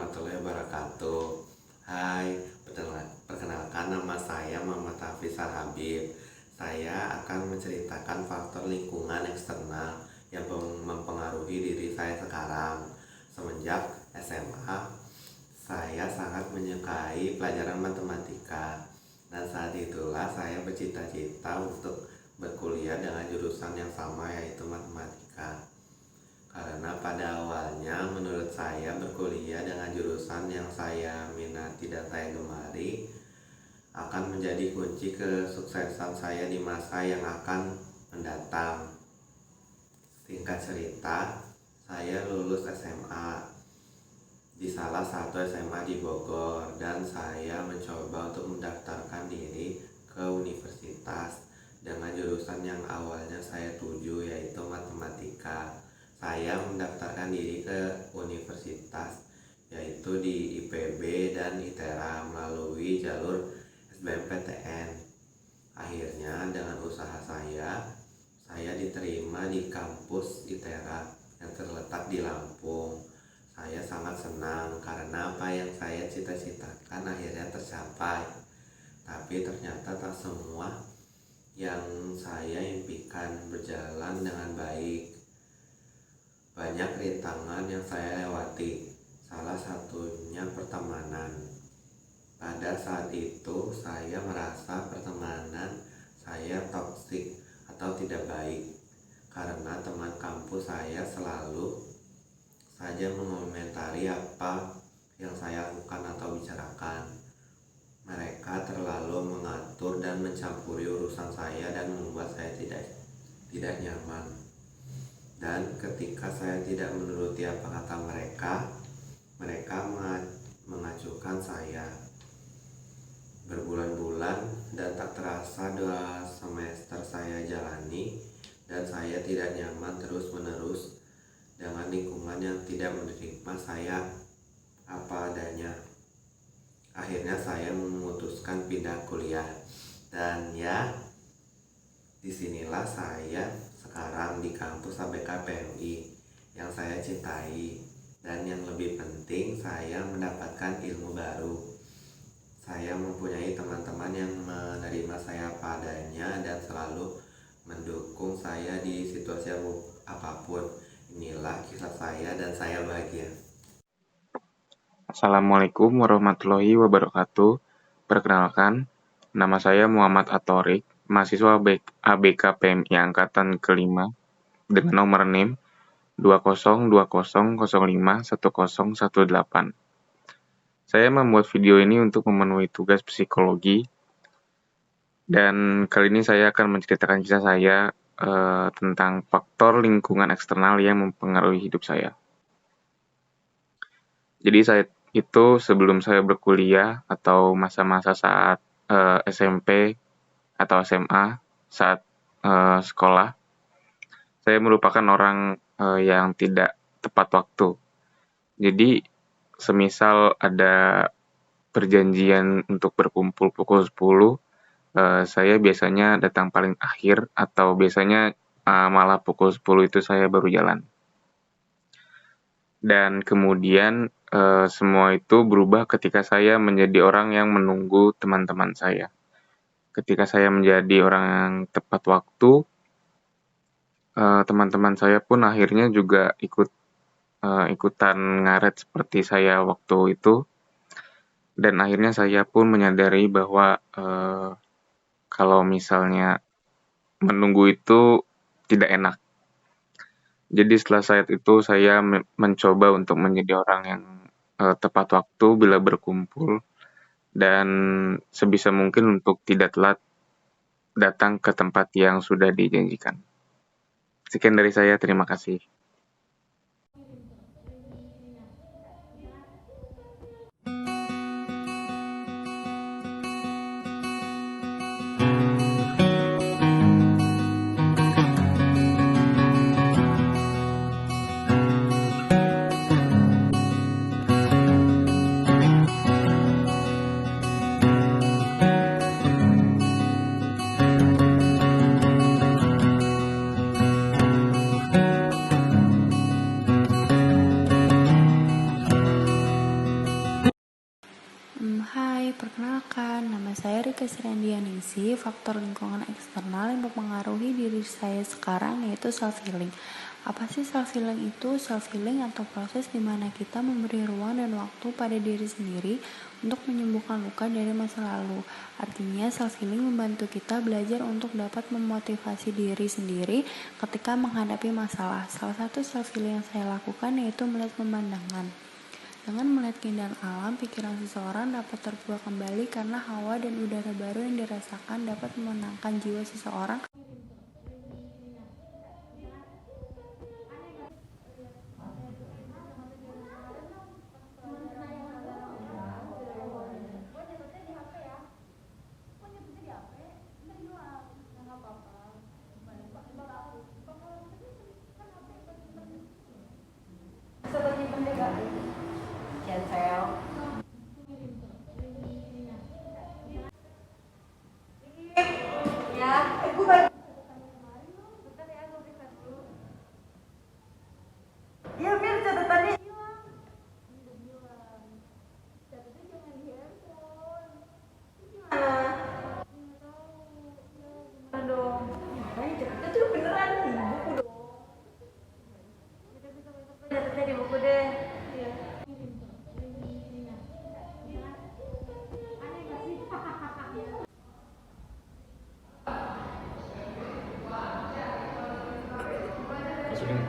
warahmatullahi wabarakatuh. Hai, perkenalkan nama saya Muhammad Hafizal Habib. Saya akan menceritakan faktor lingkungan eksternal yang mempengaruhi diri saya sekarang. Semenjak SMA, saya sangat menyukai pelajaran matematika, dan saat itulah saya bercita-cita untuk berkuliah dengan jurusan yang sama, yaitu matematika. Karena pada awalnya menurut saya berkuliah dengan jurusan yang saya minati dan saya gemari akan menjadi kunci kesuksesan saya di masa yang akan mendatang. Singkat cerita, saya lulus SMA di salah satu SMA di Bogor, dan saya mencoba untuk mendaftarkan diri ke universitas dengan jurusan yang awalnya saya tuju, yaitu matematika. Saya mendaftarkan diri ke universitas, yaitu di IPB dan ITERA melalui jalur SBMPTN. Akhirnya dengan usaha saya diterima di kampus ITERA yang terletak di Lampung. Saya sangat senang karena apa yang saya cita-citakan akhirnya tercapai. Tapi ternyata tak semua yang saya impikan berjalan dengan baik. Banyak rintangan yang saya lewati, salah satunya pertemanan. Pada saat itu saya merasa pertemanan saya toksik atau tidak baik, karena teman kampus saya selalu saja mengomentari apa yang saya lakukan atau bicarakan. Mereka terlalu mengatur dan mencampuri urusan saya dan membuat saya tidak nyaman. Dan ketika saya tidak menuruti apa kata mereka mengacuhkan saya. Berbulan-bulan dan tak terasa 2 semester saya jalani, dan saya tidak nyaman terus-menerus dengan lingkungan yang tidak menerima saya apa adanya. Akhirnya saya memutuskan pindah kuliah, dan ya, disinilah saya sekarang di kampus ABK PMI yang saya cintai, dan yang lebih penting saya mendapatkan ilmu baru. Saya mempunyai teman-teman yang menerima saya apa adanya dan selalu mendukung saya di situasi apapun. Inilah kisah saya dan saya bahagia. Assalamualaikum warahmatullahi wabarakatuh. Perkenalkan, nama saya Muhammad Atorik, mahasiswa ABK PMI Angkatan ke-5 dengan nomor NIM 2020051018. Saya membuat video ini untuk memenuhi tugas psikologi, dan kali ini saya akan menceritakan kisah saya tentang faktor lingkungan eksternal yang mempengaruhi hidup saya. Jadi saya itu sebelum saya berkuliah atau masa-masa saat SMP atau SMA, saat sekolah, saya merupakan orang yang tidak tepat waktu. Jadi semisal ada perjanjian untuk berkumpul pukul 10, saya biasanya datang paling akhir, atau biasanya malah pukul 10 itu saya baru jalan. Dan kemudian semua itu berubah ketika saya menjadi orang yang menunggu teman-teman saya. Ketika saya menjadi orang yang tepat waktu, teman-teman saya pun akhirnya juga ikutan ngaret seperti saya waktu itu. Dan akhirnya saya pun menyadari bahwa kalau misalnya menunggu itu tidak enak. Jadi setelah saat itu saya mencoba untuk menjadi orang yang tepat waktu bila berkumpul, dan sebisa mungkin untuk tidak telat datang ke tempat yang sudah dijanjikan. Sekian dari saya, terima kasih. dari keserian Dianingsih, faktor lingkungan eksternal yang mempengaruhi diri saya sekarang yaitu self-healing. Apa sih self-healing itu? Self-healing atau proses di mana kita memberi ruang dan waktu pada diri sendiri untuk menyembuhkan luka dari masa lalu. Artinya self-healing membantu kita belajar untuk dapat memotivasi diri sendiri ketika menghadapi masalah. Salah satu self-healing yang saya lakukan yaitu melihat pemandangan. Dengan melihat keindahan alam, pikiran seseorang dapat terbuka kembali karena hawa dan udara baru yang dirasakan dapat menenangkan jiwa seseorang. Iya, Mir, catatannya. Gimana dong? Makanya catatnya tuh beneran di buku dong. Catatnya di buku deh. Iya.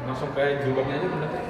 Langsung kayak jilbabnya aja bener.